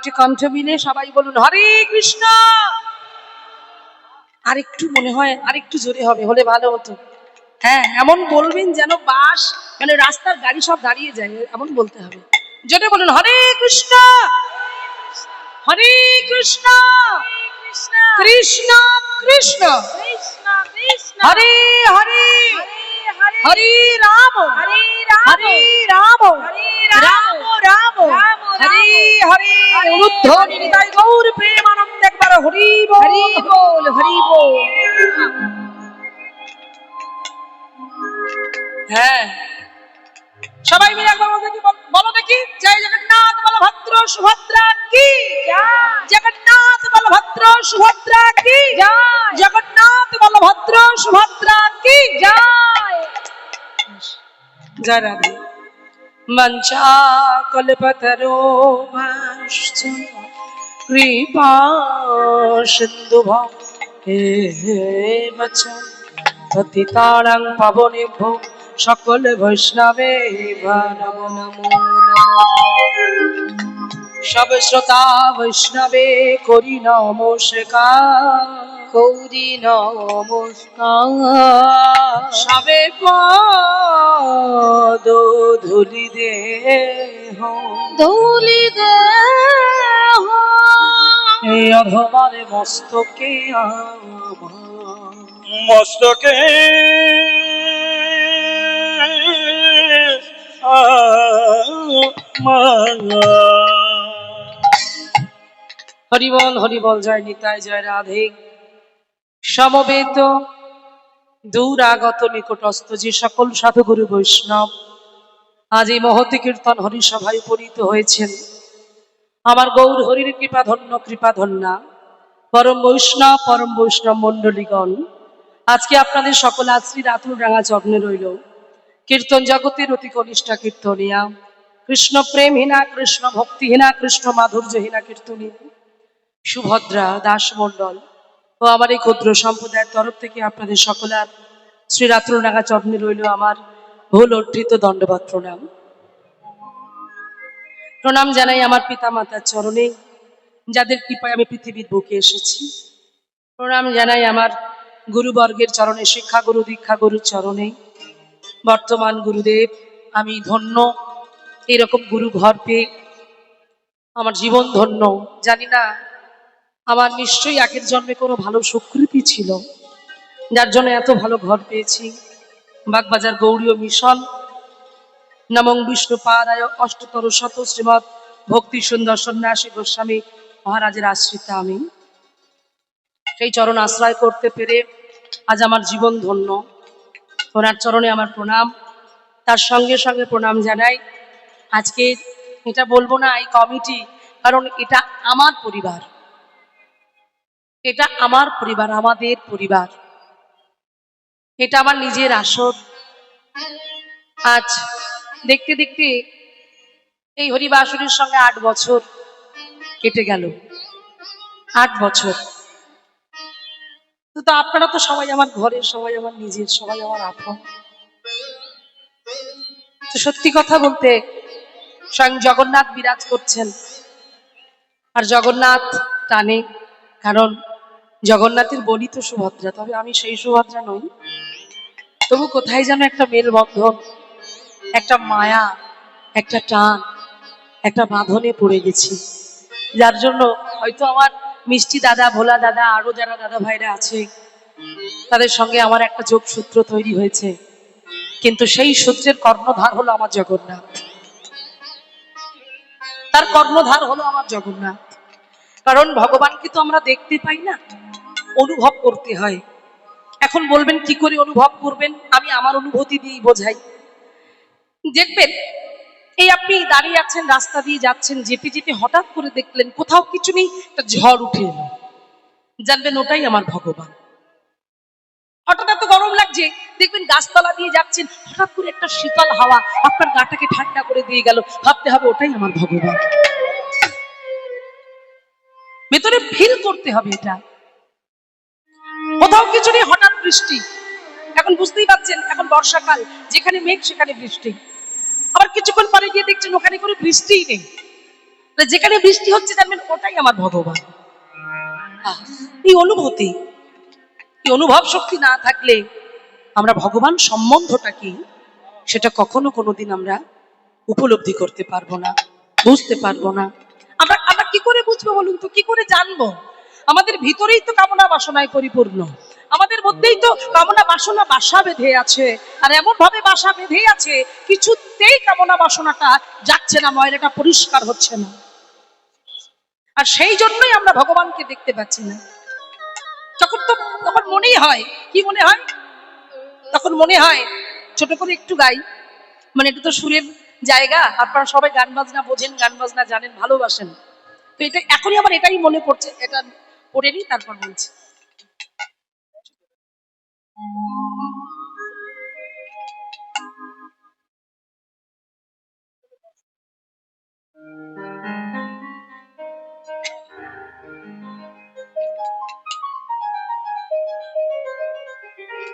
কয়েকটি কণ্ঠ মিলে সবাই বলুন হরে কৃষ্ণ। আরেকটু মনে হয় আরেকটু জোরে হবে, হলে ভালো হতো। হ্যাঁ, এমন বলবেন যেন বাস মানে রাস্তার গাড়ি সব দাঁড়িয়ে যায়, এমন বলতে হবে। জোরে বলুন হরে কৃষ্ণ হরে কৃষ্ণ কৃষ্ণ কৃষ্ণ হরে হরে হরে রাম হরে রাম রাম রাম হরে হরে। ঊর্ধ্বনি নিতাই গৌর প্রেমানন্দ একবার হরি বল হরি বল। হ্যাঁ, সবাই মিলে একবার বলো দেখি, জয় জগন্নাথ বলভদ্র সুভদ্রা কি জয়, জগন্নাথ বলভদ্র সুভদ্রা কি জয়, জগন্নাথ বলভদ্র সুভদ্রা কি জয়। জয় রাধে। মঞ্চা কল্পতরুভ্যশ্চ কৃপা সিন্ধুভ্যঃ এব চ পতিতানাং পাবনেভ্যো সকল বৈষ্ণবেভ্যো নমো নমঃ। সব শ্রোতা বৈষ্ণবে করি নমস্কার, করি নমস্কার। সবে পদ ধুলি দেহ ধুলি দেহ, এই অধমার মস্তকে মস্তকে হরিবল হরিবল। জয় নিতাই, জয় রাধে। সমবেত দূর আগত নিকটস্থ যে সকল সাধুগুরু বৈষ্ণব আজ এই মহতি কীর্তন হরিসভায় উপনীত হয়েছেন, আমার গৌর হরির কৃপাধন্য কৃপাধন্যা পরম বৈষ্ণব মণ্ডলীগণ, আজকে আপনাদের সকল আশ্রী রাতুল রাঙা চরণে রইল কীর্তন জগতের অতি কনিষ্ঠা কীর্তনিয়া, কৃষ্ণ প্রেমহীনা, কৃষ্ণ ভক্তিহীনা, কৃষ্ণ মাধুর্যহীনা কীর্তনিয়া সুভদ্রা দাস মণ্ডল ও আমার এই ক্ষুদ্র সম্প্রদায়ের তরফ থেকে আপনাদের সকলের শ্রী রাতুল রাঙা চরণে রইল আমার ভুল অর্জিত দণ্ডবত প্রণাম। প্রণাম জানাই আমার পিতা মাতার চরণে, যাদের কৃপায় আমি পৃথিবীর বুকে এসেছি। প্রণাম জানাই আমার গুরুবর্গের চরণে, শিক্ষা গুরু দীক্ষা গুরুর চরণে। বর্তমান গুরুদেব, আমি ধন্য, এরকম গুরু ঘর পেয়ে আমার জীবন ধন্য। জানি না, আমার নিশ্চয়ই আগের জন্মে কোনো ভালো সুকৃতি ছিল, যার জন্য এত ভালো ঘর পেয়েছি। বাগবাজার গৌড়ীয় মিশন নমং বিষ্ণু পাদায় অষ্টতর শত শ্রীমৎ ভক্তি সুন্দর সন্ন্যাসী গোস্বামী মহারাজের আশ্রিতা আমি। সেই চরণ আশ্রয় করতে পেরে আজ আমার জীবন ধন্য। ওনার চরণে আমার প্রণাম। তার সঙ্গে সঙ্গে প্রণাম জানাই আজকে, এটা বলবো না এই কমিটি, কারণ এটা আমার পরিবার, এটা আমার পরিবার, আমাদের পরিবার, এটা আমার নিজের আসর। আজ দেখতে দেখতে এই হরিবাসরীর সঙ্গে 8 বছর কেটে গেল। 8 বছর। তো আপনারা তো সবাই আমার ঘরের, সবাই আমার নিজের, সবাই আমার আপন। তো সত্যি কথা বলতে স্বয়ং জগন্নাথ বিরাজ করছেন, আর জগন্নাথ টানে, কারণ জগন্নাথের বলি তো সুভদ্রা, তবে আমি সেই সুভদ্রা নই। তবু কোথায় যেন একটা মেলবন্ধন, একটা মায়া, একটা টান, একটা বাঁধনে পড়ে গেছি, যার জন্য হয়তো আমার মিষ্টি দাদা, ভোলা দাদা, আরো যারা দাদা ভাইরা আছে তাদের সঙ্গে আমার একটা যোগসূত্র তৈরি হয়েছে, কিন্তু সেই সূত্রের কর্ণধার হলো আমার জগন্নাথ। তার কর্ণধার হলো আমার জগন্নাথ। কারণ ভগবানকে তো আমরা দেখতে পাই না, অনুভব করতে হয়। এখন বলবেন কি করে অনুভব করবেন? আমি আমার অনুভূতি দিয়েই বোঝাই। দেখবেন, এই আপনি দাঁড়িয়ে আছেন, রাস্তা দিয়ে যাচ্ছেন, যেতে যেতে হঠাৎ করে দেখলেন কোথাও কিছু নেই, একটা ঝড় উঠে এলো, জানবেন ওটাই আমার ভগবান। হঠাৎ এত গরম লাগছে, দেখবেন গাছতলা দিয়ে যাচ্ছেন, হঠাৎ করে একটা শীতল হাওয়া আপনার গাটাকে ঠান্ডা করে দিয়ে গেল, ভাবতে হবে ওটাই আমার ভগবান। ভেতরে ফিল করতে হবে এটা। কোথাও কিছু নেই, হঠাৎ বৃষ্টি। এখন বুঝতেই পারছেন, এখন বর্ষাকাল, যেখানে মেঘ সেখানে বৃষ্টি। আবার কিছুক্ষণ পরে গিয়ে দেখছেন ওখানে কোনো বৃষ্টিই নেই। যেখানে বৃষ্টি হচ্ছে জানবেন ওটাই আমার ভগবান। এই অনুভূতি, এই অনুভব শক্তি না থাকলে আমরা ভগবান সম্বন্ধটা কি সেটা কখনো কোনোদিন আমরা উপলব্ধি করতে পারবো না, বুঝতে পারবো না। আমরা আমরা কি করে বুঝবো বলুন তো, কি করে জানবো? আমাদের ভিতরেই তো কামনা বাসনায় পরিপূর্ণ, আমাদের মধ্যেই তো কামনা বাসনা বাসা বেঁধে আছে, আর এমন ভাবে বাসা বেঁধে আছে কিছুতেই কামনা বাসনাটা যাচ্ছে না, ময়লাটা পরিষ্কার হচ্ছে না। আর সেই জন্যই আমরা ভগবানকে দেখতে পাচ্ছি না। তখন মনেই হয়, কি মনে হয়? তখন মনে হয় ছোট করে একটু গাই, মানে এটা তো সুরের জায়গা, আপনারা সবাই গান বাজনা বোঝেন, গান বাজনা জানেন, ভালোবাসেন, তো এটা এখনই আমার এটাই মনে পড়ছে, এটা পড়ে নি তারপর বলছি।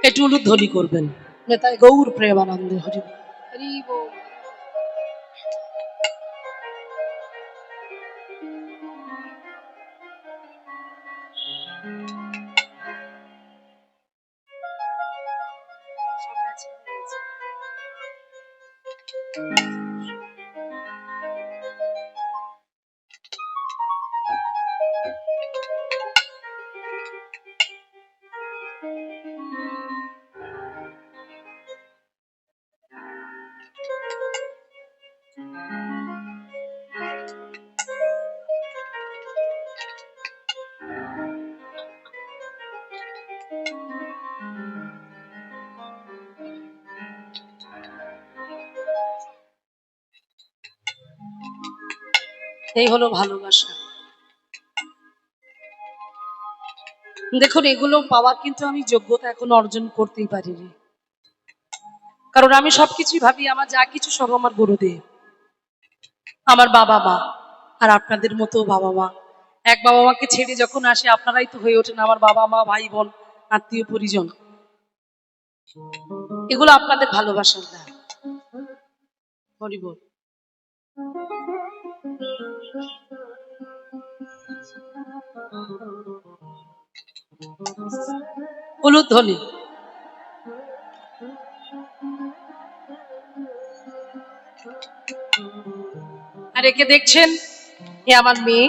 একটু উলুধ্বনি করবেন, নেতায় গৌর প্রেমানন্দে হরি হরি বল। এই হলো ভালোবাসা। দেখুন, এগুলো পাওয়া কিন্তু আমি যোগ্যতা এখনো অর্জন করতেই পারিনি, কারণ আমি সবকিছুই ভাবি আমার যা কিছু সব আমার গুরুদেব, আমার বাবা মা, আর আপনাদের মতো বাবা মা। এক বাবা মাকে ছেড়ে যখন আসে আপনারাই তো হয়ে ওঠেন আমার বাবা মা, ভাই বোন, আত্মীয় পরিজন। এগুলো আপনাদের ভালোবাসার দান। হরি বল। উলুধ্বনি। আর একে দেখছেন, এ আমার মেয়ে,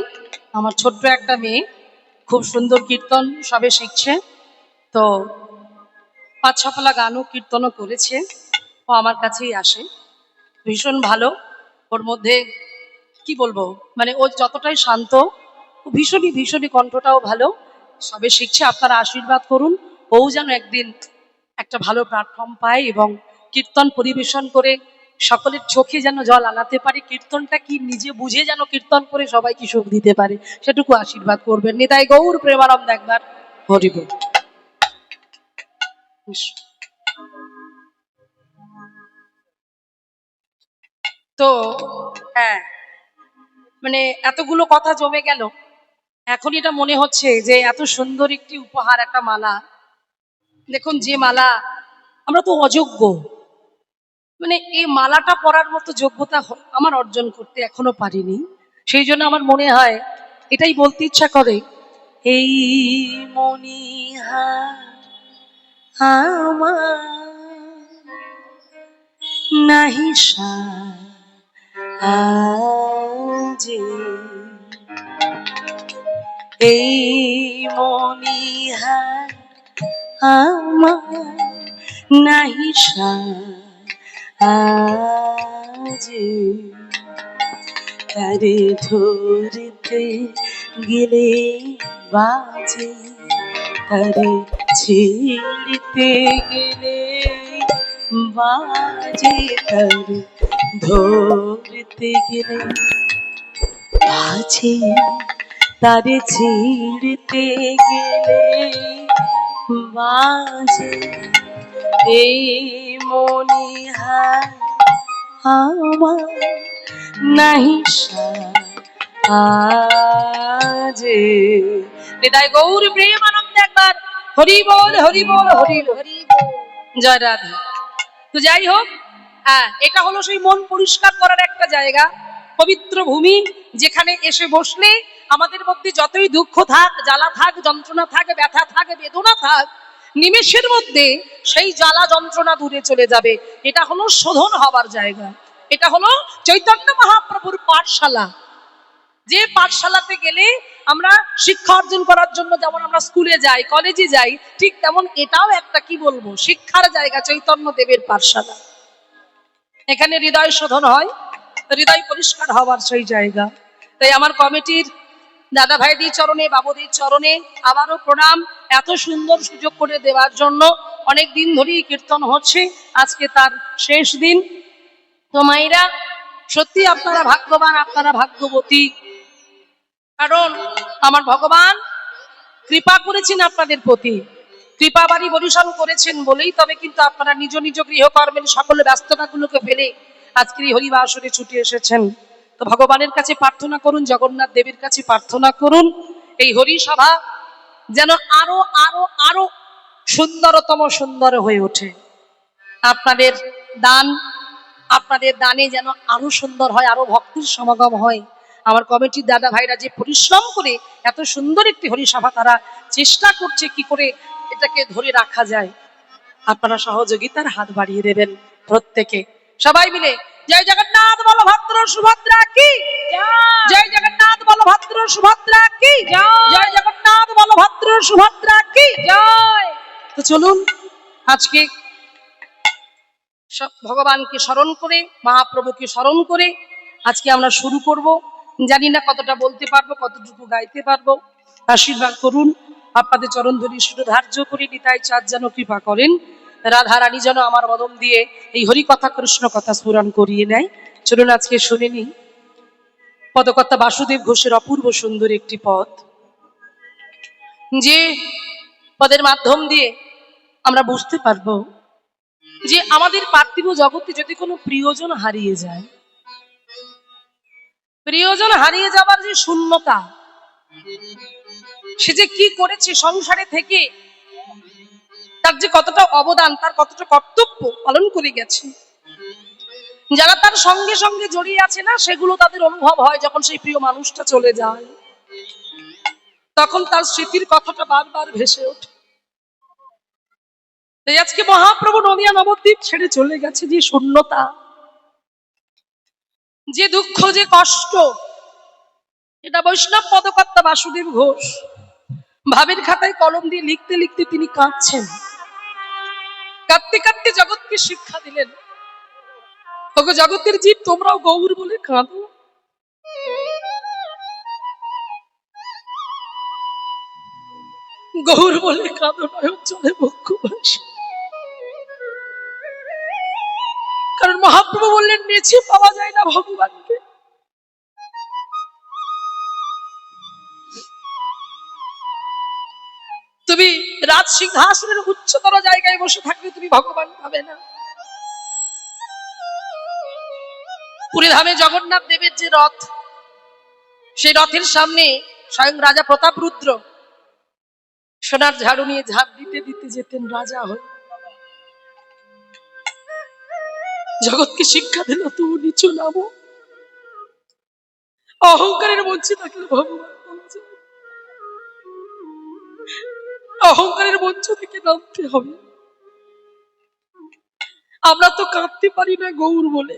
আমার ছোট্ট একটা মেয়ে, খুব সুন্দর কীর্তন সবে শিখছে, তো 5-6 পালা গানও কীর্তনও করেছে। ও আমার কাছেই আসে, ভীষণ ভালো। ওর মধ্যে কি বলবো, মানে ও যতটাই শান্ত, ভীষণই ভীষণই কণ্ঠটাও ভালো, সবে শিখছে। আপনারা আশীর্বাদ করুন, ও যেন একদিন একটা ভালো প্ল্যাটফর্ম পায় এবং কীর্তন পরিবেশন করে সকলের চোখে যেন জল আনাতে পারে, কীর্তনটা কি নিজে বুঝে যেন কীর্তন করে সবাইকে সুখ দিতে পারে, সেটুকু আশীর্বাদ করবেন। নিতাই গৌর প্রেমানন্দ একবার হরি বল। তো হ্যাঁ, মানে এতগুলো কথা জমে গেল, এখন এটা মনে হচ্ছে যে এত সুন্দর একটি উপহার, একটা মালা। দেখুন, যে মালা, আমরা তো অযোগ্য, মানে এই মালাটা পরার মতো যোগ্যতা আমার অর্জন করতে এখনো পারিনি। সেই জন্য আমার মনে হয়, এটাই বলতে ইচ্ছা করে, এই মনিহার আমার নাহি সাজে, এই মনিহার আমার নাহি সাজে, তারে ধরতে গেলে বাজে, তারে ছিঁড়তে গেলে বাজে, তারে ধরতে গেলে বাজে, তারে ছিঁড়তে গেলে বাজে, এই মনিহার আমার নাহি সাজে। হৃদয় গৌর প্রেমানন্দ একবার হরি বল হরি বল হরি হরি বল। জয় রাধা। তো যাই হোক, হ্যাঁ, এটা হলো সেই মন পরিষ্কার করার একটা জায়গা। পবিত্র ভূমি, যেখানে এসে বসলে আমাদের মধ্যে যতই দুঃখ থাক, জ্বালা থাক, যন্ত্রণা থাক, ব্যথা থাক, বেদনা থাক, নিমেষের মধ্যে সেই জ্বালা যন্ত্রণা দূরে চলে যাবে। এটা হলো শোধন হবার জায়গা, এটা হলো চৈতন্য মহাপ্রভুর পাঠশালা। যে পাঠশালাতে গেলে আমরা শিক্ষা অর্জন করার জন্য যেমন আমরা স্কুলে যাই, কলেজে যাই, ঠিক তেমন এটাও একটা কি বলবো শিক্ষার জায়গা, চৈতন্য দেবের পাঠশালা। এখানে হৃদয় শোধন হয়, হৃদয় পরিষ্কার হওয়ার সেই জায়গা। তাই আমার কমিটির দাদা ভাইদের চরণে, বাবুদের চরণে আবারও প্রণাম, এত সুন্দর সুযোগ করে দেওয়ার জন্য। অনেক দিন ধরেই কীর্তন হচ্ছে, আজকে তার শেষ দিন। তো মায়েরা, সত্যি আপনারা ভাগ্যবান, আপনারা ভাগ্যবতী, কারণ আমার ভগবান কৃপা করেছেন আপনাদের প্রতি, কৃপা বাড়ি বরিশন করেছেন বলেই তবে কিন্তু আপনারা নিজ নিজ গৃহকর্মের সকল ব্যস্ততাগুলোকে ফেলে আজকের এই হরিবাসরে ছুটে এসেছেন। তো ভগবানের কাছে প্রার্থনা করুন, জগন্নাথ দেবের কাছে প্রার্থনা করুন, এই হরিসভা যেন আরো আরো আরো সুন্দরতম সুন্দর হয়ে ওঠে। আপনাদের দান, আপনাদের দানে যেন আরো সুন্দর হয়, আরো ভক্তির সমাগম হয়। আমার কমিটির দাদা ভাইরা যে পরিশ্রম করে এত সুন্দর একটি হরিসভা তারা চেষ্টা করছে কি করে এটাকে ধরে রাখা যায়, আপনারা সহযোগিতার হাত বাড়িয়ে দেবেন প্রত্যেকে, সবাই মিলে। জয় জগন্নাথ বলভদ্র সুভদ্রা কি জয়, জগন্নাথ বলভদ্র সুভদ্রা কি জয়, জগন্নাথ বলভদ্র সুভদ্রা কি জয়। তো চলুন আজকে ভগবানকে স্মরণ করে, মহাপ্রভুকে স্মরণ করে আজকে আমরা শুরু করব। জানি না কতটা বলতে পারবো, কতটুকু গাইতে পারবো, আশীর্বাদ করুন। আপনাদের চরণ ধরি শুধু ধার্য করি, নিতাই চাঁদ যেন কৃপা করেন, রাধা রানী যেন আমার মদন দিয়ে এই হরি কথা কৃষ্ণ কথা স্মরণ করিয়ে নেয়। চলুন আজকে শুনে নি পদকর্তা বাসুদেব ঘোষের অপূর্ব সুন্দর একটি পদ, যে পদের মাধ্যম দিয়ে আমরা বুঝতে পারবো যে আমাদের পার্থিব জগতে যদি কোনো প্রিয়জন হারিয়ে যায়, প্রিয়জন হারিয়ে যাবার যে শূন্যতা, সে যে কি করেছে সংসারে থেকে, তার যে কতটা অবদান, তার কতটা কর্তব্য পালন করে গেছে, যারা তার সঙ্গে সঙ্গে জড়িয়ে আছে না, সেগুলো তাদের অনুভব হয় যখন সেই প্রিয় মানুষটা চলে যায়, তখন তার স্মৃতির কথাটা বারবার ভেসে ওঠে। আজকে মহাপ্রভু নদিয়া নবদ্বীপ ছেড়ে চলে গেছে, যে শূন্যতা, যে দুঃখ, যে কষ্ট, এটা বৈষ্ণব পদকর্তা বাসুদেব ঘোষ ভাবের খাতায় কলম দিয়ে লিখতে লিখতে তিনি কাঁদছেন। কাঁদতে কাঁদতে জগৎকে শিক্ষা দিলেন, ওগো জগতের জীব, তোমরাও গৌর বলে কাঁদো। গৌর বলে কাঁদো, নয় চলে বক্ষবাসী। কারণ মহাপ্রভু বললেন, নেছে পাওয়া যায় না ভগবানকে। তুমি রাজ সিংহাসনের উচ্চতর জায়গায় বসে থাকলে তুমি ভগবান পাবে না। পুরীধামে জগন্নাথ দেবের যে রথ, সেই রথের সামনে স্বয়ং রাজা প্রতাপ রুদ্র সোনার ঝাড়ু নিয়ে ঝাঁপ দিতে দিতে যেতেন রাজা হয়ে। জগৎকে শিক্ষা দিল, তুমি নিচু নামো, অহংকারের মঞ্চে থাকলে ভগবান পাওয়া যায়। অহংকারের মঞ্চ থেকে নামতে হবে। আমরা তো কাঁদতে পারি না গৌর বলে,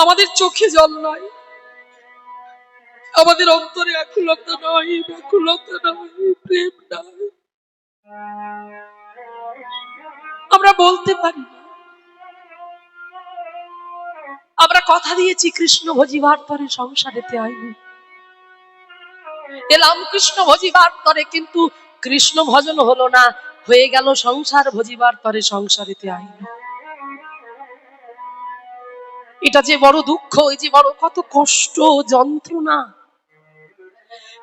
আমাদের চোখে জল নয়, আমাদের অন্তরে আকুলতা নয়, ব্যাকুলতা নয়, প্রেম নয়, আমরা বলতে পারি না। আমরা কথা দিয়েছি কৃষ্ণ ভজিবার তরে সংসারেতে আইনি, এলাম কৃষ্ণ ভজিবার তরে, কিন্তু কৃষ্ণ ভজন হলো না, হয়ে গেল সংসার ভজিবার তরে সংসারেতে আইনি। এটা যে বড় দুঃখ, এই যে বড় কত কষ্ট, যন্ত্রণা।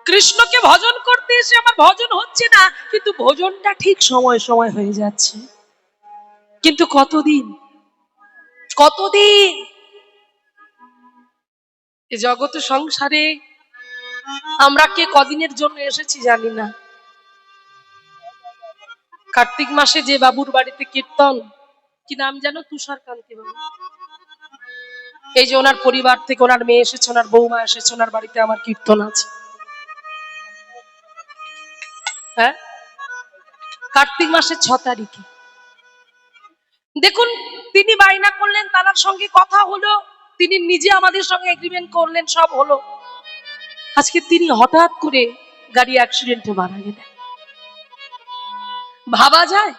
কৃষ্ণকে ভজন করতে এসে আমার ভজন হচ্ছে না, কিন্তু ভোজনটা ঠিক সময় সময় হয়ে যাচ্ছে, কিন্তু কতদিন কতদিন এই জগৎ সংসারে আমরা কে কদিনের জন্য এসেছি জানি না। কার্তিক মাসে যে বাবুর বাড়িতে কীর্তন, কি নাম জানো, তুষারকান্তি বাবু, এই যে ওনার পরিবার থেকে ওনার মেয়ে এসেছে, ওনার বৌমা এসেছে, ওনার বাড়িতে আমার কীর্তন আছে। হ্যাঁ, কার্তিক মাসের 6 তারিখে। দেখুন, তিনি বায়না করলেন, তার সঙ্গে কথা হলো, তিনি নিজে আমাদের সঙ্গে এগ্রিমেন্ট করলেন, সব হলো। আজকে তিনি হঠাৎ করে গাড়ি অ্যাক্সিডেন্টে মারা গেলেন। ভাবা যায়?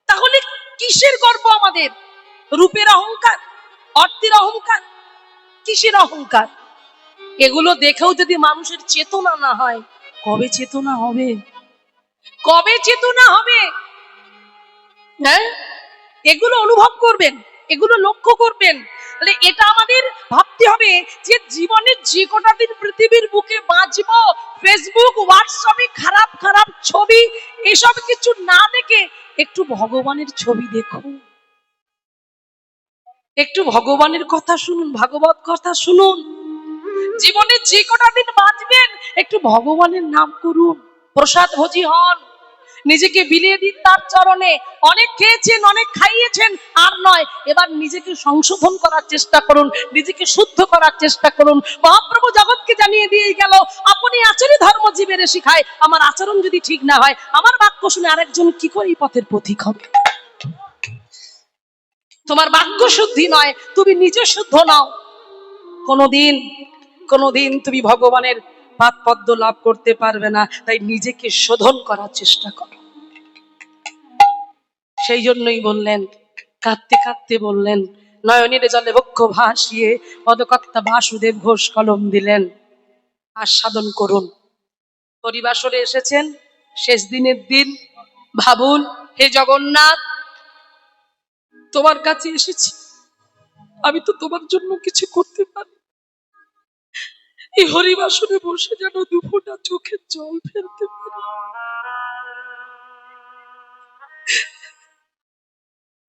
তাহলে কিসের গর্ব আমাদের? রূপের অহংকার, অর্থের অহংকার, কিসের অহংকার? এগুলো দেখেও যদি মানুষের চেতনা না হয়, কবে চেতনা হবে? কবে চেতনা হবে? হ্যাঁ, এগুলো অনুভব করবেন, এগুলো লক্ষ্য করবেন। তাহলে এটা আমাদের ভাবতে হবে যে জীবনের যে কটা দিন পৃথিবীর বুকে বাঁচবো, ফেসবুক হোয়াটসঅ্যাপে খারাপ খারাপ ছবি এসব কিছু না দেখে একটু ভগবানের ছবি দেখুন, একটু ভগবানের কথা শুনুন, ভাগবত কথা শুনুন। জীবনে যে কটা দিন বাঁচবেন একটু ভগবানের নাম করুন, প্রসাদ ভোজি হন, নিজেকে বিলিয়ে দিন তার চরণে। অনেক খেয়েছেন, অনেক খাইয়েছেন, আর নয়, এবার নিজেকে সংশোধন করার চেষ্টা করুন, নিজেকে শুদ্ধ করার চেষ্টা করুন। মহাপ্রভু জগৎকে জানিয়ে দিয়ে গেল, আপনি আচরণে ধর্ম জীবের শিখায়। আমার আচরণ যদি ঠিক না হয়, আমার বাক্য শুনে আরেকজন কি করে এই পথের পথিক হবে? তোমার বাক্য শুদ্ধি নয়, তুমি নিজে শুদ্ধ নাও, কোনোদিন কোনোদিন তুমি ভগবানের পাদ পদ্ম লাভ করতে পারবে না। তাই নিজেকে শোধন করার চেষ্টা করো। সেই জন্যই বললেন, কাঁদতে কাঁদতে বললেন, নয়নের জলে বক্ষ ভাসিয়ে পদকর্তা বাসুদেব ঘোষ কলম দিলেন, আস্বাদন করুন। পরিবাসরে এসেছেন, শেষ দিনের দিন, ভাবুন, হে জগন্নাথ, তোমার কাছে এসেছি, আমি তো তোমার জন্য কিছু করতে পারি, এই হরিবাসরে বসে যেন দুফোঁটা চোখের জল ফেলতে পারি।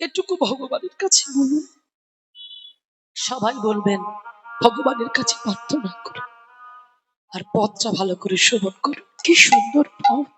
এটুকু ভগবানের কাছে বলুন। সবাই বলবেন, ভগবানের কাছে প্রার্থনা করুন আর পথটা ভালো করে শোভন করুন। কি সুন্দর পথ!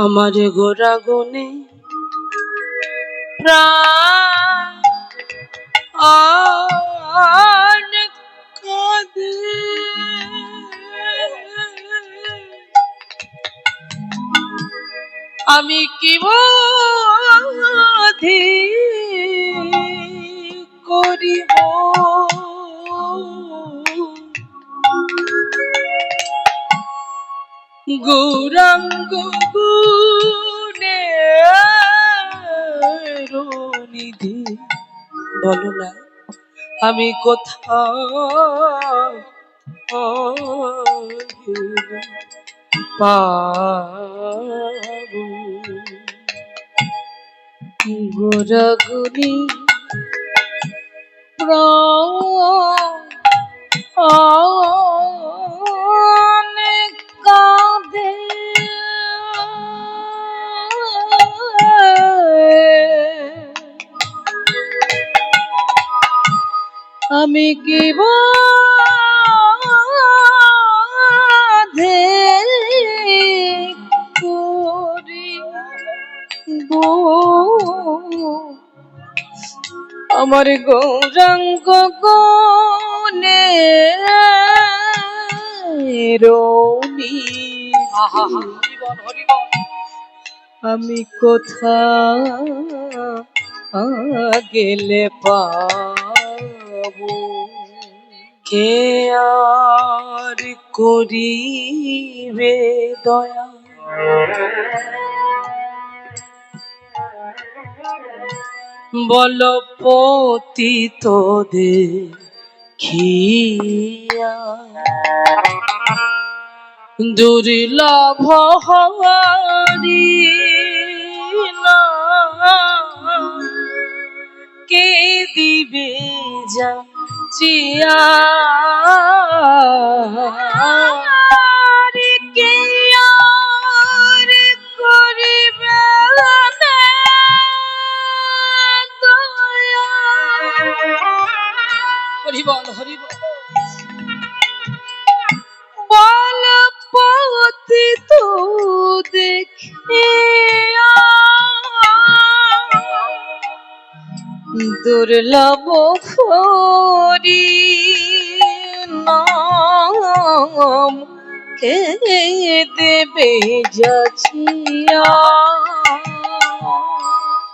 আমার গোরা গুনে প্রাণ কাঁদে, আমি কি বোধি করিব, গৌরাঙ্গ গুণে নিধি, বলো না আমি কোথাও পাবো। গোরাগুনি প্রাণে কাঁদে, আমি কি বাধে করি গো আমার গৌরাঙ্গ গনে রনি। আমি কোথা গেলে পাবো, কে আর করিবে দয়া, বল পতিত দেখিয়া দুর্লভ হরি কে দিবে যাচিয়া, কে আর করিবে দয়া। হরি বল হরি বল। বল পতিত দেখিয়া দুর্লভ হরি নাম কে দেবে যাচিয়া,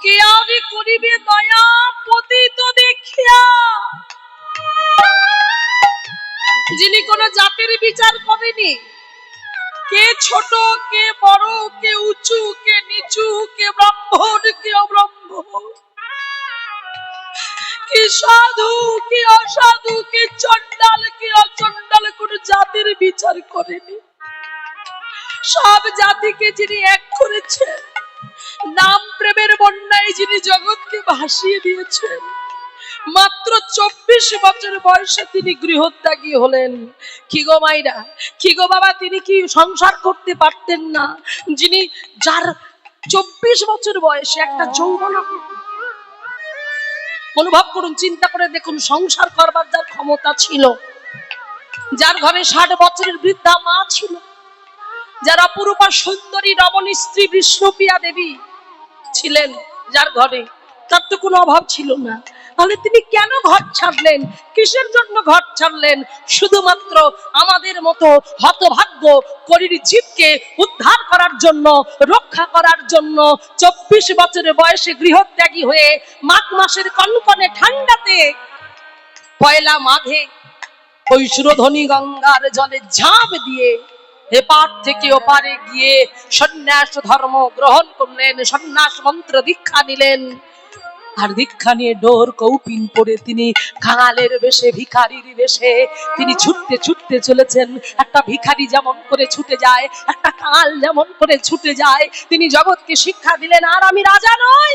কে আর করিবে দয়া পতিত দেখিয়া, যিনি কোন জাতির বিচার করেনি, কে ছোট কে বড়, কে উঁচু কে নিচু, কে ব্রাহ্মণ কে অব্রাহ্মণ, কি সাধু কি অসাধু, কি চন্ডাল কি অচন্ডাল, কোন জাতির বিচার করেনি। সব জাতিকে যিনি এক করেছেন, নাম প্রেমের বন্যায় যিনি জগৎকে ভাসিয়ে দিয়েছেন, মাত্র 24 বছর বয়সে তিনি গৃহত্যাগী হলেন। কি গো মাইরা, কি গো বাবা, তিনি কি সংসার করতে পারতেন না? যিনি যার 24 বছর বয়সে একটা যৌবনা, অনুভব করুন, চিন্তা করে দেখুন, সংসার করবার যার ক্ষমতা ছিল, যার ঘরে 60 বছরের বৃদ্ধা মা ছিল, যার অপরূপা সুন্দরী রমণী স্ত্রী বিষ্ণুপ্রিয়া দেবী ছিলেন, যার ঘরে, তার তো কোনো অভাব ছিল না। তাহলে তিনি কেন ঘর ছাড়লেন? কিসের জন্য ঘর ছাড়লেন? শুধুমাত্র আমাদের মতো হতভাগ্য কলির জীবকে উদ্ধার করার জন্য, রক্ষা করার জন্য। 24 বছরের বয়সে গৃহত্যাগী হয়ে মাঘ মাসের কনকনে ঠান্ডাতে পয়লা মাঘে ওই সুরধনী গঙ্গার জলে ঝাঁপ দিয়ে এপার থেকে ওপারে গিয়ে সন্ন্যাস ধর্ম গ্রহণ করলেন, সন্ন্যাস মন্ত্র দীক্ষা নিলেন। আর দীক্ষা নিয়ে ডোর কৌপিন পরে তিনি কাঙালের বেশে, ভিখারির বেশে তিনি ছুটতে ছুটতে চলেছেন। একটা ভিখারি যেমন করে ছুটে যায়, একটা কাঙাল যেমন করে ছুটে যায়, তিনি জগৎকে শিক্ষা দিলেন, আর আমি রাজা নই,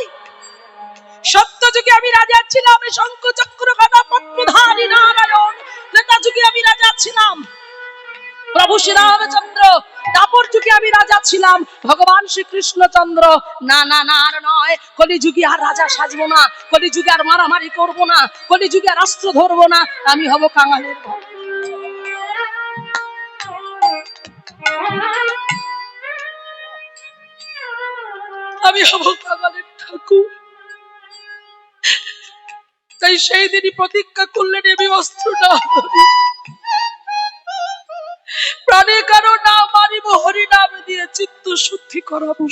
সত্য যুগে আমি রাজা ছিলাম, শঙ্খ চক্র গদা পদ্মধারী নারায়ণ, ত্রেতা যুগে আমি রাজা ছিলাম, প্রভু শ্রীরামচন্দ্র, দাপর যুগে আমি রাজা ছিলাম, ভগবান শ্রীকৃষ্ণচন্দ্র, না না না আর নয়, কলিযুগে আর রাজা সাজবো না, কলিযুগে আর মারামারি করবো না, কলিযুগে আর অস্ত্র ধরবো না, আমি হব কাঙালের ঘর। আমি হব কাঙালের ঠাকুর। তাই সেই দিনই প্রতিজ্ঞা করলেন, আমি অস্ত্র না ধরি, প্রাণে কারো না মারিব, হরি নাম দিয়ে চিত্ত শুদ্ধি করাবো।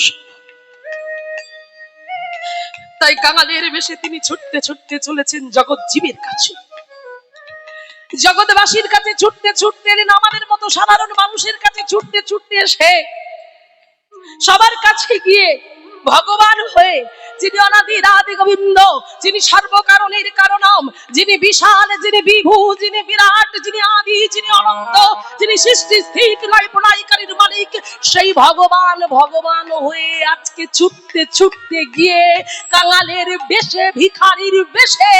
তাই কাঙালের বেশে তিনি ছুটতে ছুটতে চলেছেন জগৎ জীবের কাছে, জগৎবাসীর কাছে ছুটতে ছুটতে এলেন, আমাদের মতো সাধারণ মানুষের কাছে ছুটতে ছুটতে এসে সবার কাছে গিয়ে ভগবান হয়ে, যিনি অনাদি আদি গোবিন্দ, যিনি সর্বকারণের কারণম, যিনি বিশাল, যিনি বিভু, যিনি বিরাট, যিনি আদি, যিনি অনন্ত, যিনি সৃষ্টি স্থিতি লয় প্রলয়কারীর মালিক, সেই ভগবান ভগবান হয়ে আজকে ছুটতে ছুটতে গিয়ে কাঙালের বেশে, ভিখারির বেশে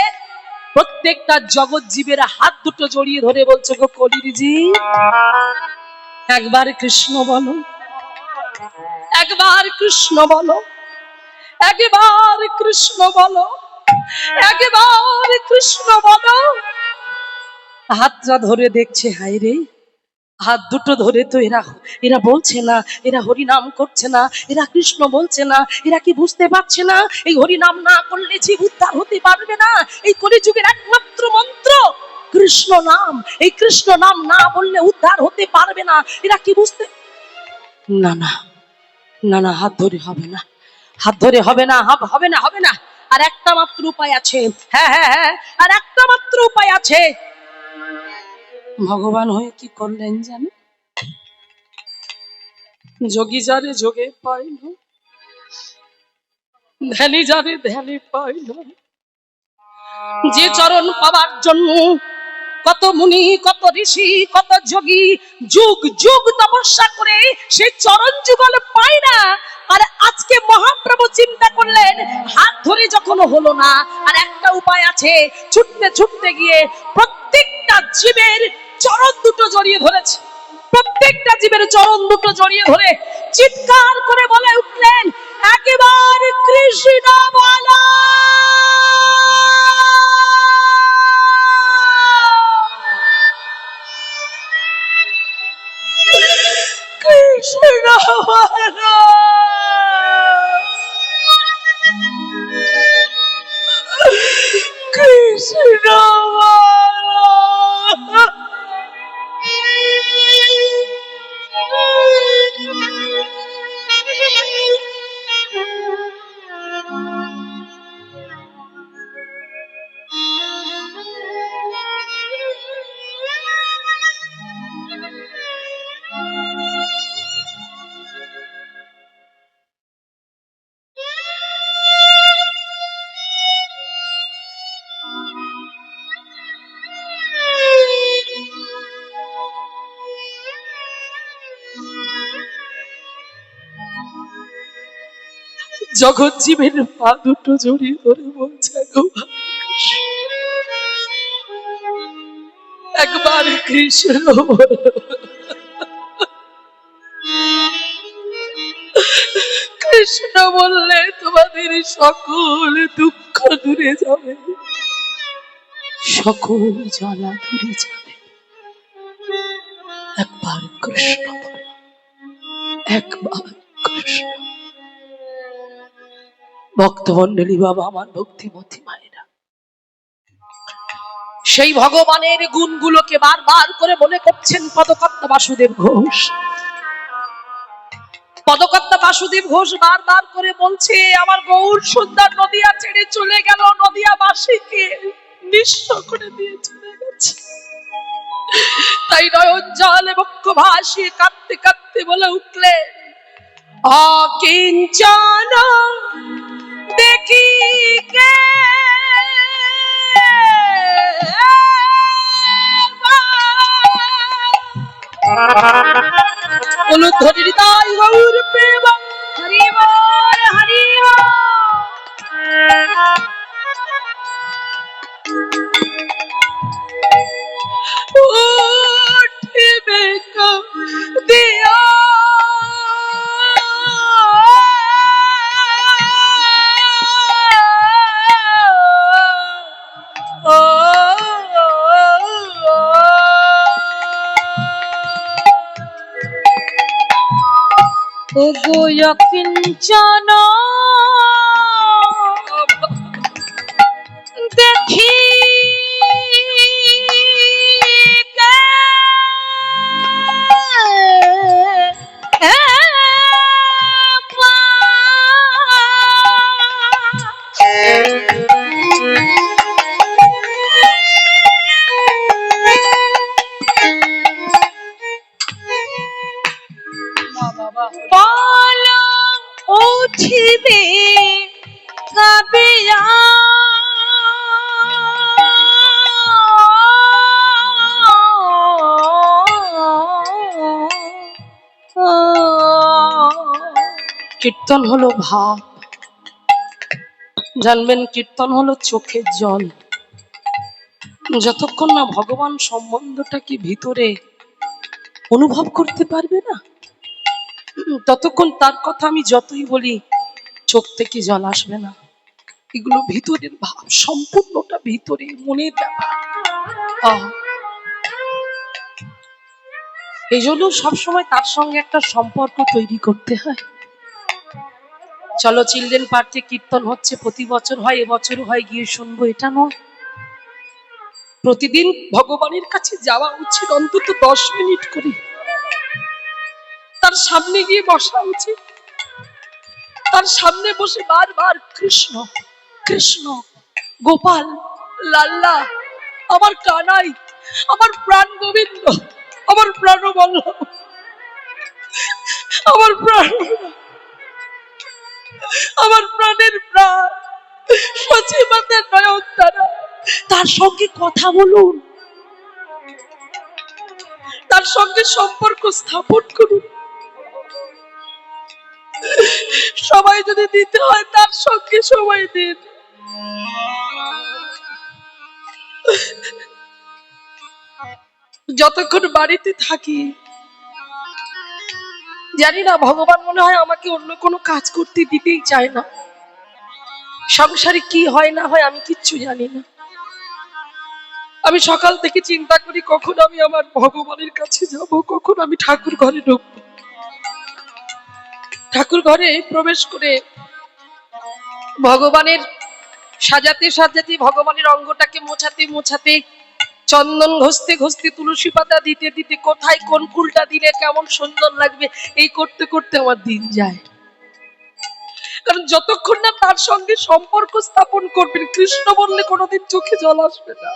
প্রত্যেকটা জগৎ জীবের হাত দুটো জড়িয়ে ধরে বলছে, গো কলির জীব, একবার কৃষ্ণ বলো, একবার কৃষ্ণ বলো, একবার কৃষ্ণ বলো, একবার কৃষ্ণ বলো। হাতটা ধরে দেখছে, হায় রে, হাত দুটো ধরে তো এরা বলছে না, এরা হরি নাম করছে না, এরা কৃষ্ণ বলছে না, এরা কি বুঝতে পারছে না এই হরি নাম না করলে জীব উদ্ধার হতে পারবে না? এই কলিযুগের একমাত্র মন্ত্র কৃষ্ণ নাম, এই কৃষ্ণ নাম না বললে উদ্ধার হতে পারবে না। এরা কি বুঝতে? না না না না, হাত ধরে হবে না, হাত ধরে হবে না, হবে না, হবে না। আর একটা মাত্র উপায় আছে, হ্যাঁ হ্যাঁ হ্যাঁ, আর একটা মাত্র উপায় আছে। ভগবান হয়ে কি করলেন জানে? যোগী যারে যোগে পাই না, ধ্যানী যারে ধ্যানে পাই না, যে চরণ পাওয়ার জন্য কত মুনি, কত ঋষি, কত যোগী যুগ যুগ তপস্যা করে সেই চরণ যুগল পায় না। আর আজকে মহাপ্রভু চিন্তা করলেন, হাত ধরে যখন হলো না, আর একটা উপায় আছে। ছুটতে ছুটতে গিয়ে প্রত্যেকটা জীবের চরণ দুটো জড়িয়ে ধরেছে, প্রত্যেকটা জীবের চরণ দুটো জড়িয়ে ধরে চিৎকার করে বলে উঠলেন, একবার কৃষ্ণ বলো, কৃষ্ণ বলো, কৃষ্ণ বলো। জগৎ জীবের পা দুটো জড়িয়ে ধরে বলছে, একবার কৃষ্ণ বলো, কৃষ্ণ বললে তোমাদের সকল দুঃখ দূরে যাবে, সকল জ্বালা দূরে যাবে। একবার কৃষ্ণ বলো, একবার কৃষ্ণ। ভক্তমন্ডলী বাবা, আমার ভক্তিমতী মায়েরা, সেই ভগবানের গুণগুলোকে বারবার করে মনে করছেন পদকর্তা বাসুদেব ঘোষ। পদকর্তা বাসুদেব ঘোষ বারবার করে বলছে, আমার গৌর সুন্দর নদিয়া ছেড়ে চলে গেল, নদিয়া বাসীকে নিঃস্ব করে দিয়ে চলে গেছে। তাই নয়ন জলে বক্ষ ভাসিয়ে কাঁদতে কাঁদতে বলে উঠলে, অকিঞ্চন দেখি কে অনুধ্বনি হৃদয় গৌর প্রেম, হরি বল হরি বল। উঠিবে দিয়া ও গো কিঞ্চন দেখি উঠিবে কাবিয়া কীর্তন হলো ভাব, জানবেন কীর্তন হলো চোখের জল। যতক্ষণ না ভগবান সম্বন্ধটাকে ভিতরে অনুভব করতে পারবে না, ততক্ষণ তার কথা আমি যতই বলি চোখ থেকে জল আসবে না। এগুলো ভিতরের ভাব, সম্পূর্ণটা ভিতরে মনের ব্যাপার। এই জন্য সবসময় তার সঙ্গে একটা সম্পর্ক তৈরি করতে হয়। চলো চিলড্রেন পার্কে কীর্তন হচ্ছে, প্রতি বছর হয়, এবছরও হয়, গিয়ে শুনবো এটা নয়। প্রতিদিন ভগবানের কাছে যাওয়া উচিত, অন্তত 10 মিনিট করে তার সামনে গিয়ে বসা উচিত। তার সামনে বসে বারবার কৃষ্ণ কৃষ্ণ, গোপাল, লাল্লা, আমার কানাই, আমার প্রাণ গোবিন্দ, আমার প্রাণবল্লভ, আমার প্রাণ, আমার প্রাণের প্রাণ সচিবাদের নয়নতারা, তার সঙ্গে কথা বলুন, তার সঙ্গে সম্পর্ক স্থাপন করুন। সবাই যদি দিতে হয় তার সঙ্গে সময় দিন। যতক্ষণ বাড়িতে থাকি জানি না, ভগবান মনে হয় আমাকে অন্য কোনো কাজ করতে দিতেই চায় না। সংসারে কি হয় না হয় আমি কিচ্ছু জানি না। আমি সকাল থেকে চিন্তা করি কখন আমি আমার ভগবানের কাছে যাব, কখন আমি ঠাকুর ঘরে ঢুকবো। ঠাকুর ঘরে প্রবেশ করে ভগবানের সাজাতে সাজাতে, ভগবানের অঙ্গটাকে মোছাতে মোছাতে, চন্দন ঘষতে ঘষতে, তুলসী পাতা দিতে দিতে, কোথায় কোন ফুলটা দিলে কেমন সুন্দর লাগবে, এই করতে করতে আমার দিন যায়। কারণ যতক্ষণ না তার সঙ্গে সম্পর্ক স্থাপন করবেন, কৃষ্ণ বললে কোনোদিন চোখে জল আসবে না,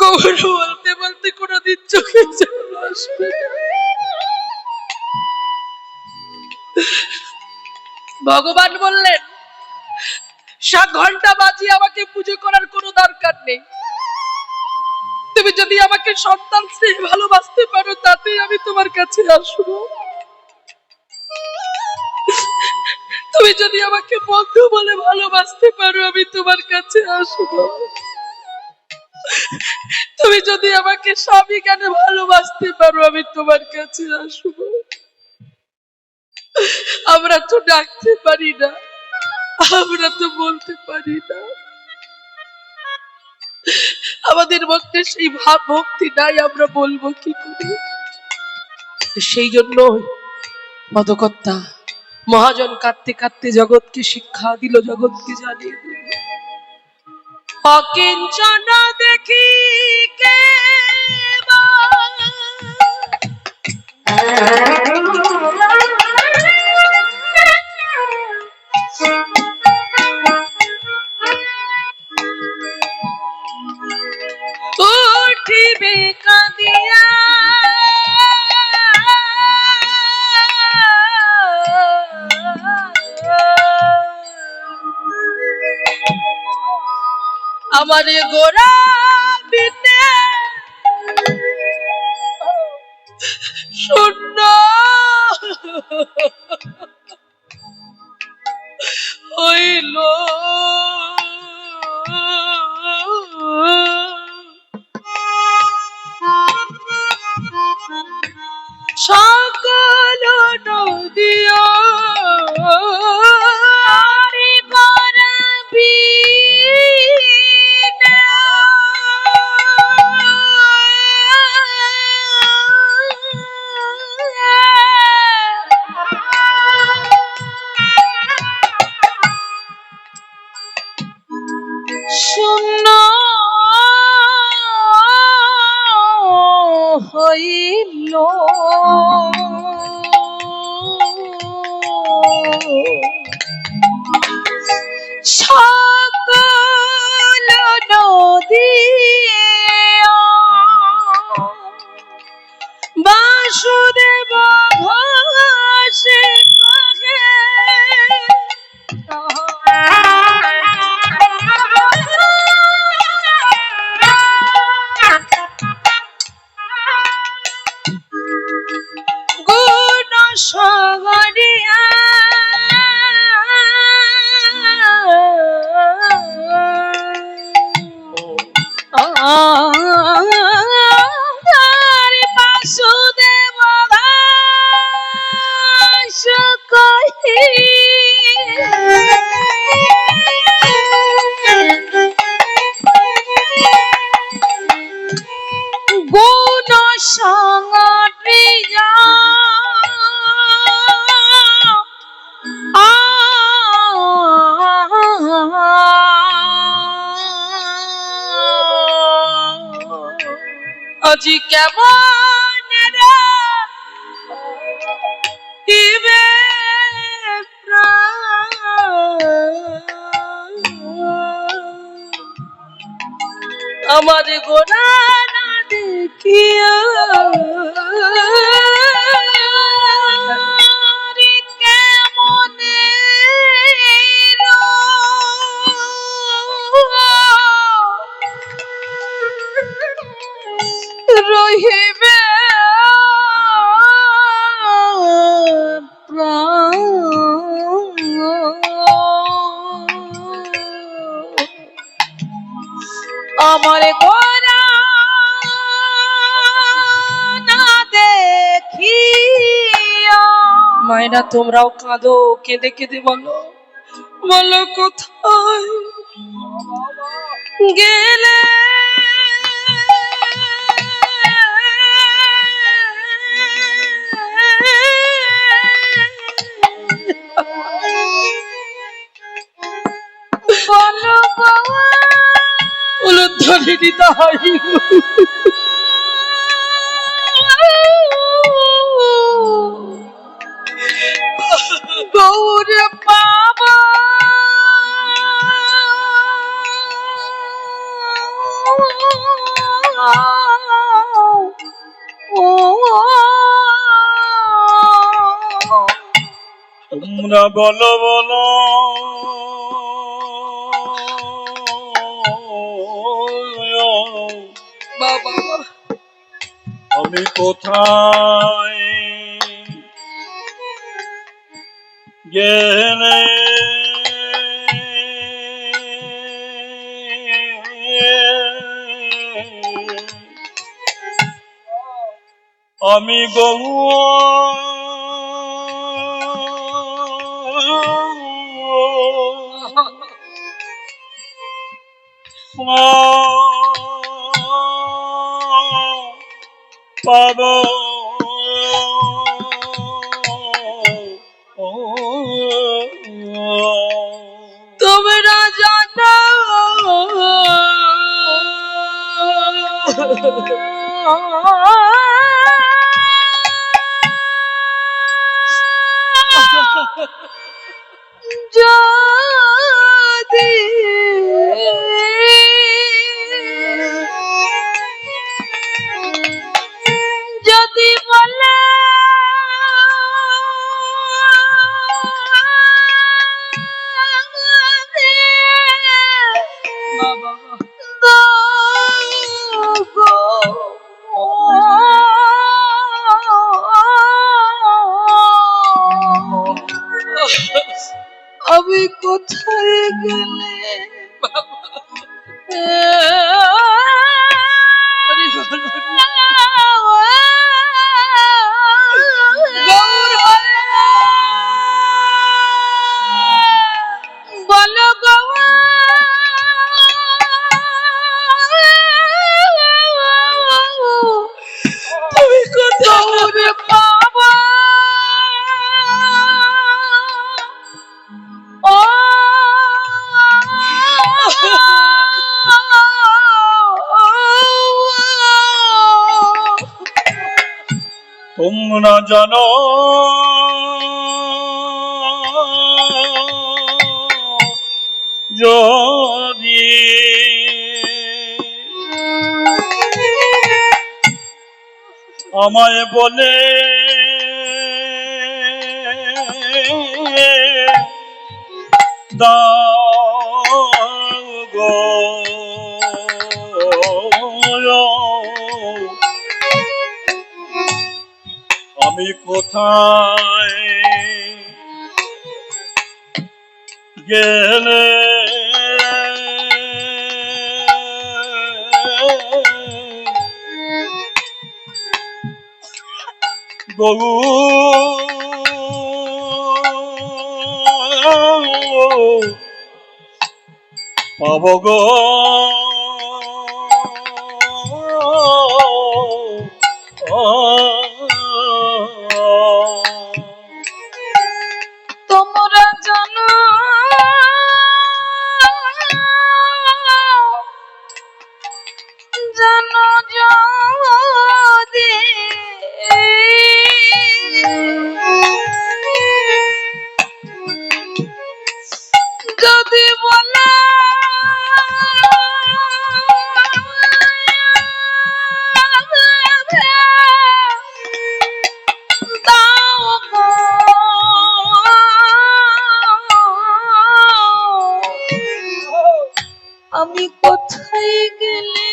গৌর বলতে বলতে কোনোদিন চোখে জল আসবে না। ভগবান বললেন 7 ঘন্টা বাজিয়ে আমাকে পুজো করার কোনো দরকার নেই। তুমি যদি আমাকে সন্তান স্নেহে ভালোবাসতে পারো, তাতেই আমি তোমার কাছে আসবো। তুমি যদি আমাকে বন্ধু বলে ভালোবাসতে পারো, আমি তোমার কাছে আসবো। তুমি যদি আমাকে স্বামী কেন ভালোবাসতে পারো, আমি তোমার কাছে আসবো। আমরা তো ডাকতে পারি না, আমরা তো বলতে পারি না, আমাদের মধ্যে সেই ভাব ভক্তি নাই, আমরা বলবো কি করে? সেই জন্য পদকর্তা মহাজন কাঁদতে কাঁদতে জগৎকে শিক্ষা দিল, জগৎকে জানিয়ে দিল, অকিঞ্চন দেখি কে উঠিবে কাঁদিয়া, আমার গোরা বিনে শূন্য হইল। সকল নদিয়া শূন্য হইল। সকল নদী বাসুদেব ঘোষে আজি কেমন রাখিবে আমার গোনা না দেখিয়া কেমনে রহিবে আমার গোরা না দেখিয়া। মায়েরা তোমরাও কাঁদো, কেঁদে কেঁদে বলো, বলো কোথায় গেলে বলো বাবা উলুধ্বনি তাই গৌরে বাবা তোমরা বলো বলো বাবা আমি কোথায় গেলে আমি গৌ পাব তোমরা জানো যদি যদি বলে আমি কোথায় গেলে বলো গৌর তুমি কোথায় বাবা ও তোমরা জানো যদি আমায় বলে দাও গো আমি কোথায় গেলে গৌ পাব গো তোমরা জানো জানো আমি কোথায় গেলে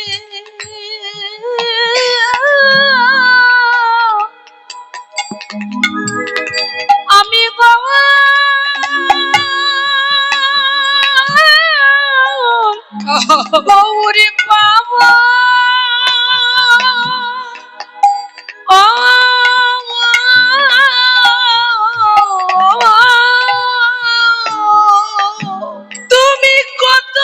আমি গৌরী পাবো তুমি কত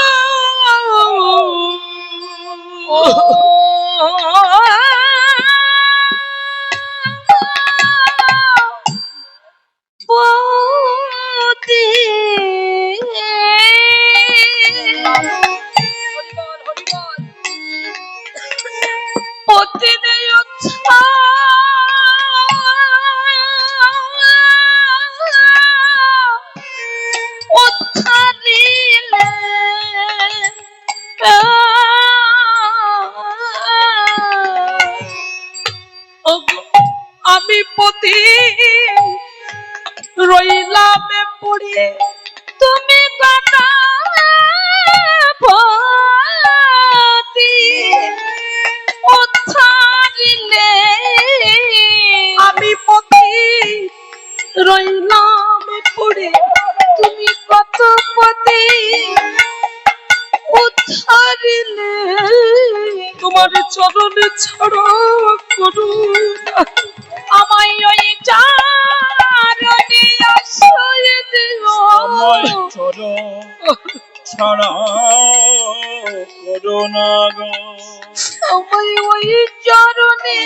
আমি পতি রইলাম পড়ে তুমি কথা পতি উদ্ধারিলে আমি পতি রইলাম পড়ে তুমি কত পতি উদ্ধারিলে তোমার চরণে ছাড়া করুণা আমায় ওই চারণে আশ্রয় দিও আমায় চরণ ছাড়া করো না গো আমায় ওই চরণে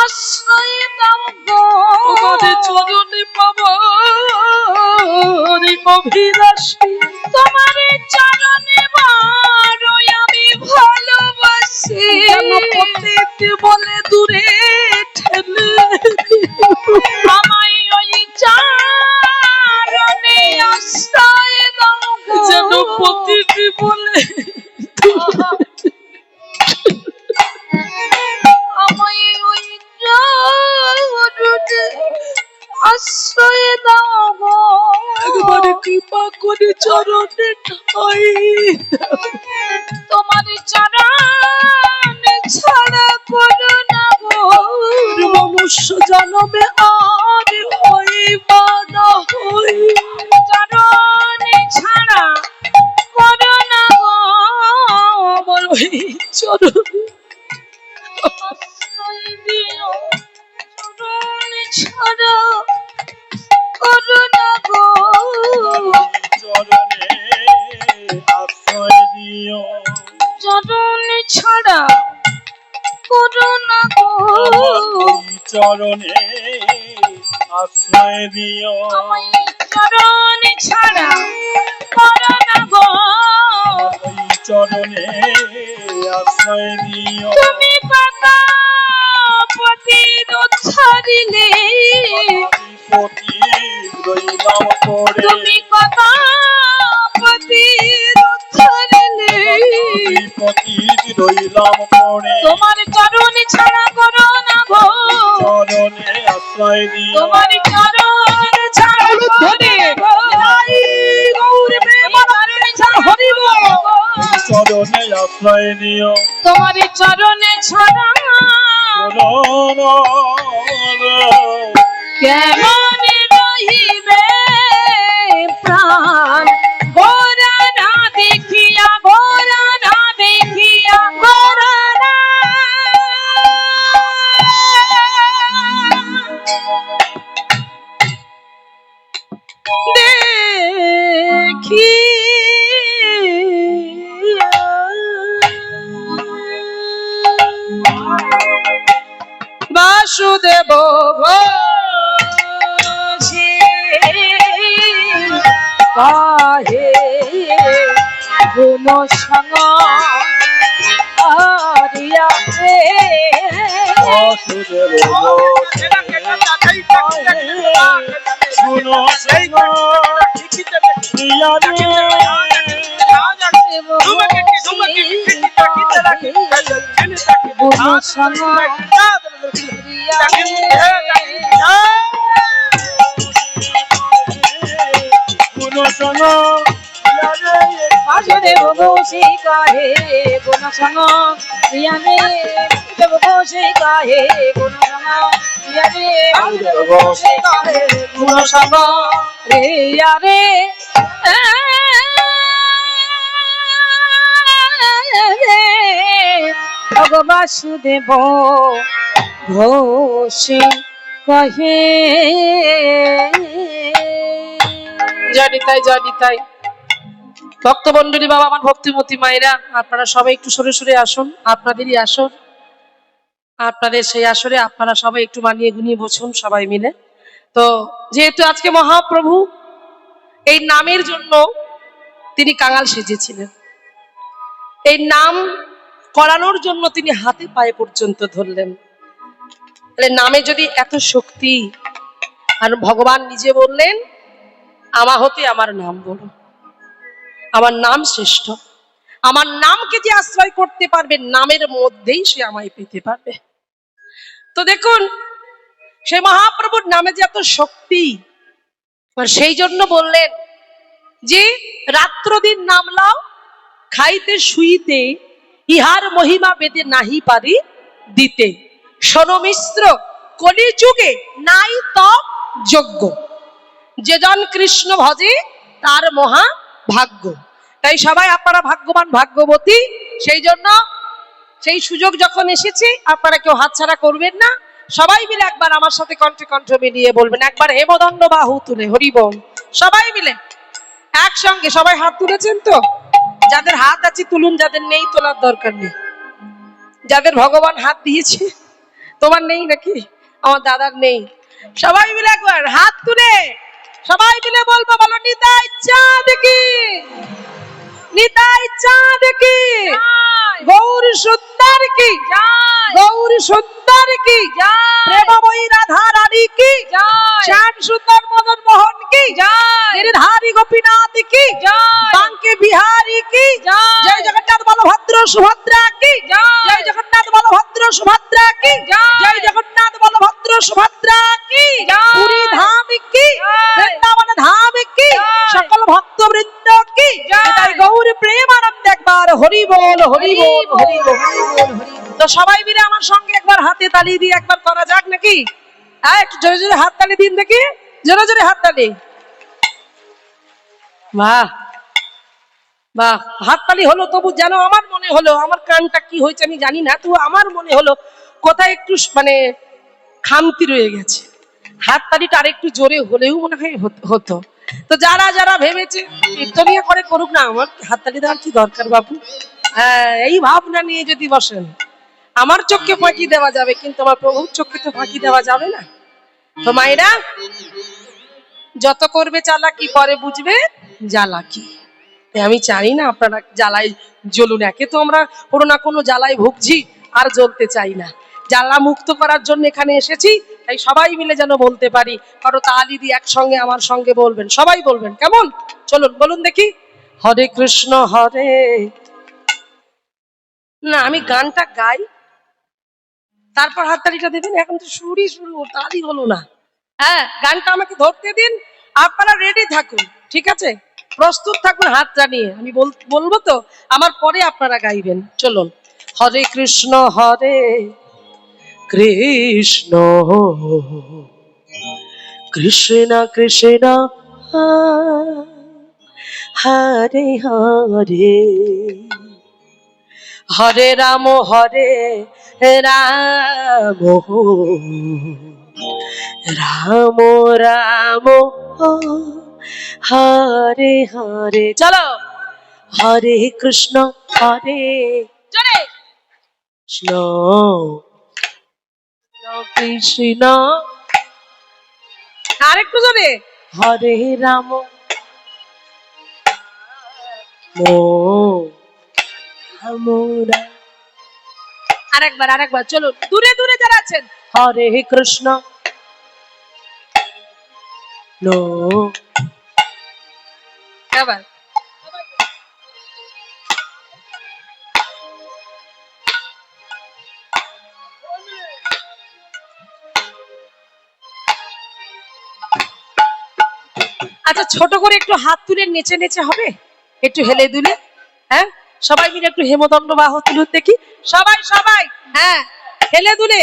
আশ্রয় দাও গো তোমার চরণে পাবার অভিলাষী তোমার চরণে বড়ই আমি ভালোবাসি পতিতে বলে দূরে ঠেলে আমায় ওই চরণে আশ্রয় দাও গো যেন পতিতে বলে আমায় ওই চরণে আশ্রয় দাও গো একবার কৃপা করে চরণে ঠাই তোমার চরণে ছাড়া করো না গো মনুষ্য জন্মে আর হইবা না হই চরণে ছাড়া করো না গো আমার ওই চরণে আশ্রয় দিও চরণে ছাড়া করো না গো চরণে আশ্রয় দিও চরণে ছাড়া করো না গো চরণে আশ্রয় দিও আমায় চরণে ছাড়া করো না গো চরণে আশ্রয় দিও তুমি কথা পতির উদ্ধারিলে পতি রইলাম পড়ে তুমি কথা পতির উদ্ধারিলে পতি রইলাম পড়ে তোমার চরণে ছাড়া করো না গো চরণে আশ্রয় দিও তোমার চরণে ছাড়া করে গৌরী প্রেম হরি বল চরণে আশ্রয় দিও তোমার চরণে ছাড়া কেমন রহিবে প্রাণ গোরা না দেখিয়া গোরা না দেখিয়া গোরা না দেখি বাসুদেব ঘোষে কাহে গুণ সঙ্গ আরিয়া রে বাসুদেব ঘোষে শুনো শোনো প্রিয়া রে গুণ সঙ্গ শুনো শোনো প্রিয়া রে দেব বসে কাহে গুণ সঙ্গ প্রিয়া রে দেব বসে কাহে গুণ সঙ্গ প্রিয়া রে দেব বসে কাহে গুণ সঙ্গ প্রিয়া রে বাসুদেব ঘোষে কহে। জয় নিতাই জয় নিতাই। ভক্তমন্ডলী বাবা, আমার ভক্তিমতী মায়েরা, আপনারা সবাই একটু সরে সরে আসুন। আপনাদেরই আসর, আপনাদের সেই আসরে আপনারা সবাই একটু মানিয়ে গুনিয়ে বসুন সবাই মিলে। তো যেহেতু আজকে মহাপ্রভু এই নামের জন্য তিনি কাঙাল সেজেছিলেন, এই নাম করানোর জন্য তিনি হাতে পায়ে পর্যন্ত ধরলেন। তাহলে নামে যদি এত শক্তি, আর ভগবান নিজে বললেন আমা হতে আমার নাম বলো, আমার নাম শ্রেষ্ঠ, আমার নামকে যে আশ্রয় করতে পারবে নামের মধ্যেই সে আমায় পেতে পারবে। তো দেখুন সে মহাপ্রভুর নামে যে এত শক্তি, আর সেই জন্য বললেন যে রাত্র দিন নাম লাও, খাইতে শুইতে ইহার মহিমা বেদে নাহি পারি দিতে। শোনো মিশ্র, কলি যুগে নাই তপ যোগ্য, যে জন কৃষ্ণ ভজে তার মহা ভাগ্য। তাই সবাই আপনারা ভাগ্যবান ভাগ্যবতী। সেই জন্য সেই সুযোগ যখন এসেছে আপনারা কেউ হাতছাড়া করবেন না। সবাই মিলে একবার আমার সাথে কণ্ঠে কণ্ঠ মিলিয়ে বলবেন, একবার হেমদণ্ড বাহু তুলে হরি বল। সবাই মিলে একসঙ্গে, সবাই হাত তুলেছেন তো? যাদের হাত আছে তুলুন, যাদের নেই তোলার দরকার নেই। যাদের ভগবান হাত দিয়েছে, তোমার নেই নাকি? আমার দাদার নেই। সবাই মিলে একবার হাত তুলে সবাই মিলে বলবো, বলো নিতাই চাঁদ কি, নিতাই চাঁদ কি, গৌর সুন্দর কি, গৌর সুন্দর কি, প্রেমময়ী রাধা রানী কি, শ্যাম সুন্দর মদন মোহন কি, গিরিধারী গোপীনাথ কি, বাঙ্কে বিহারী কি, জয় জগন্নাথ বলভদ্র সুভদ্রা কি, জয় জগন্নাথ বলভদ্র সুভদ্রা কি, জয় জগন্নাথ বলভদ্র সুভদ্রা কি, পুরী ধাম কি, বৃন্দাবন ধাম কি, সকল ভক্তবৃন্দ কি, তাই গৌর প্রেমানন্দ একবার হরি বল হরি বল হরি বল হরি বল। তো সবাই মিলে আমার সঙ্গে একবার হাতে তালি দিয়ে একবার করা যাক নাকি? হ্যাঁ, একটু জোরে জোরে হাত তালি দিন দেখি, জোরে জোরে হাত তালি। বাহ বাহ, হাততালি হলো। তবু যেন আমার মনে হলো, আমার কানটা কি হয়েছে আমি জানি না, তবু আমার মনে হলো কোথায় একটু মানে খামতি রয়ে গেছে। হাততালিটা আর একটু জোরে হলেও মনে হয় হতো। তো যারা যারা ভেবেছে কীর্তনিয়া করে করুক না, আমার হাততালি দেওয়ার কি দরকার বাবু? হ্যাঁ, এই ভাবনা নিয়ে যদি বসেন, আমার চোখকে ফাঁকি দেওয়া যাবে কিন্তু আমার প্রভুর চোখকে তো ফাঁকি দেওয়া যাবে না। তো মায়েরা, যত করবে চালাকি পরে বুঝবে জ্বালাকি। আমি চাই না আপনারা জ্বালায় জ্বলুন। একে তো আমরা কোনো না কোনো জ্বালায় ভুগছি, আর জ্বলতে চাই না। জ্বালা মুক্ত করার জন্য এখানে এসেছি, তাই সবাই মিলে যেন বলতে পারি। কারো তালি দিয়ে একসঙ্গে আমার সঙ্গে বলবেন, সবাই বলবেন, কেমন? চলুন বলুন দেখি, হরে কৃষ্ণ হরে। না, আমি গানটা গাই, তারপর হাততালিটা দেবেন। এখন তো শুরু তালি হলো না। হ্যাঁ, গানটা আমাকে ধরতে দিন, আপনারা রেডি থাকুন, ঠিক আছে? প্রস্তুত থাকুন হাতটা নিয়ে। আমি বলবো তো, আমার পরে আপনারা গাইবেন। চলুন, হরে কৃষ্ণ হরে কৃষ্ণ কৃষ্ণ কৃষ্ণ হরে হরে, হরে রাম রাম রাম রাম হরে হরে। চলো, হরে কৃষ্ণ হরে কৃষ্ণ কৃষ্ণ, আরেকটু জোরে, হরে রাম আরেকবার চলো, দূরে দূরে যারা আছেন, হরে কৃষ্ণ আবার। আচ্ছা, ছোট করে একটু হাত তুলে নেচে নেচে হবে, একটু হেলে দুলে। হ্যাঁ, সবাই মিলে একটু হেমদণ্ড বাহ তুলুন দেখি, সবাই সবাই, হ্যাঁ, হেলে দুলে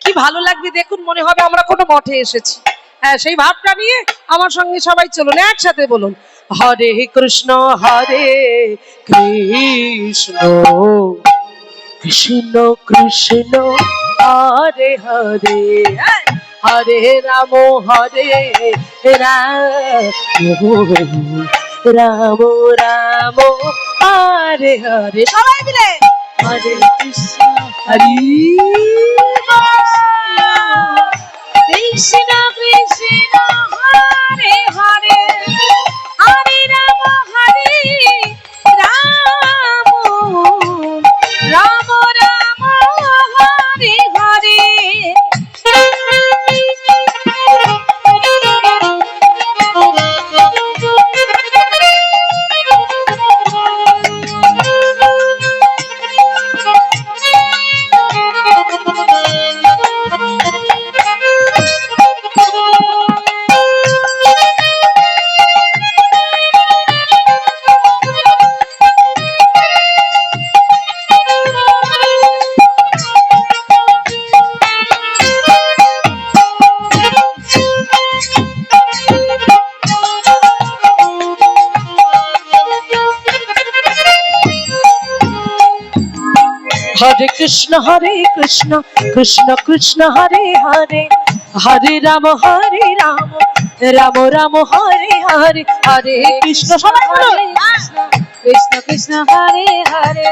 কি ভালো লাগবে দেখুন, মনে হবে আমরা কোনো মঠে এসেছি। হ্যাঁ, সেই ভাবটা নিয়ে আমার সঙ্গে সবাই চলুন, একসাথে বলুন, হরে কৃষ্ণ কৃষ্ণ কৃষ্ণ কৃষ্ণ হরে হরে, হরে রাম রাম রাম হরে হরে, সবাই মিলে হরে কৃষ্ণ হরি কৃষ্ণ কৃষ্ণ হরে হরে, হরে রাম রাম রাম হরে হরে। हरे कृष्ण कृष्ण कृष्ण हरे हरे, हरे राम राम राम हरे हरे, हरे कृष्ण सबाई बोलो, कृष्ण कृष्ण हरे हरे,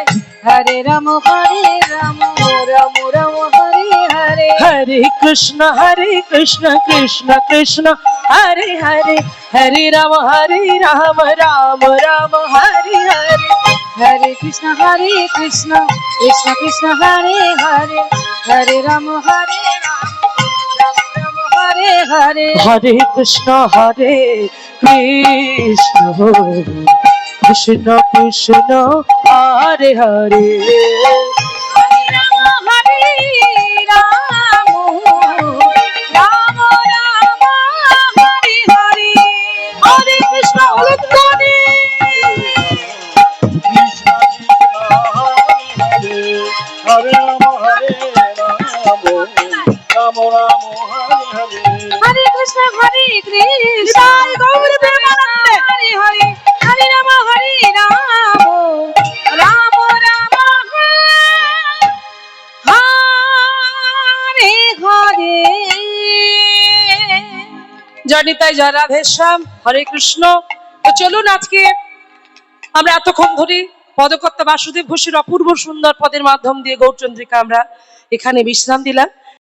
हरे राम राम राम हरे हरे। हरे कृष्ण कृष्ण कृष्ण हरे हरे, हरे राम राम राम हरे हरे। हरे कृष्ण कृष्ण कृष्ण हरे हरे, हरे राम राम राम हरे हरे। हरे कृष्ण कृष्ण कृष्ण हरे हरे, हरे राम राम राम हरे हरे। हरे कृष्ण हरे हरे राम राम राम हरे हरे। हरे कृष्ण हरे हरे, हरे राम राम राम हरे हरे। জনিতাই জয় রাধেশ্যাম, হরে কৃষ্ণ। তো চলুন, আজকে আমরা এতক্ষণ ধরে পদকর্তা বাসুদেব ঘোষের অপূর্ব সুন্দর পদের মাধ্যম দিয়ে গৌরচন্দ্রিকা আমরা এখানে বিশ্রাম দিলাম।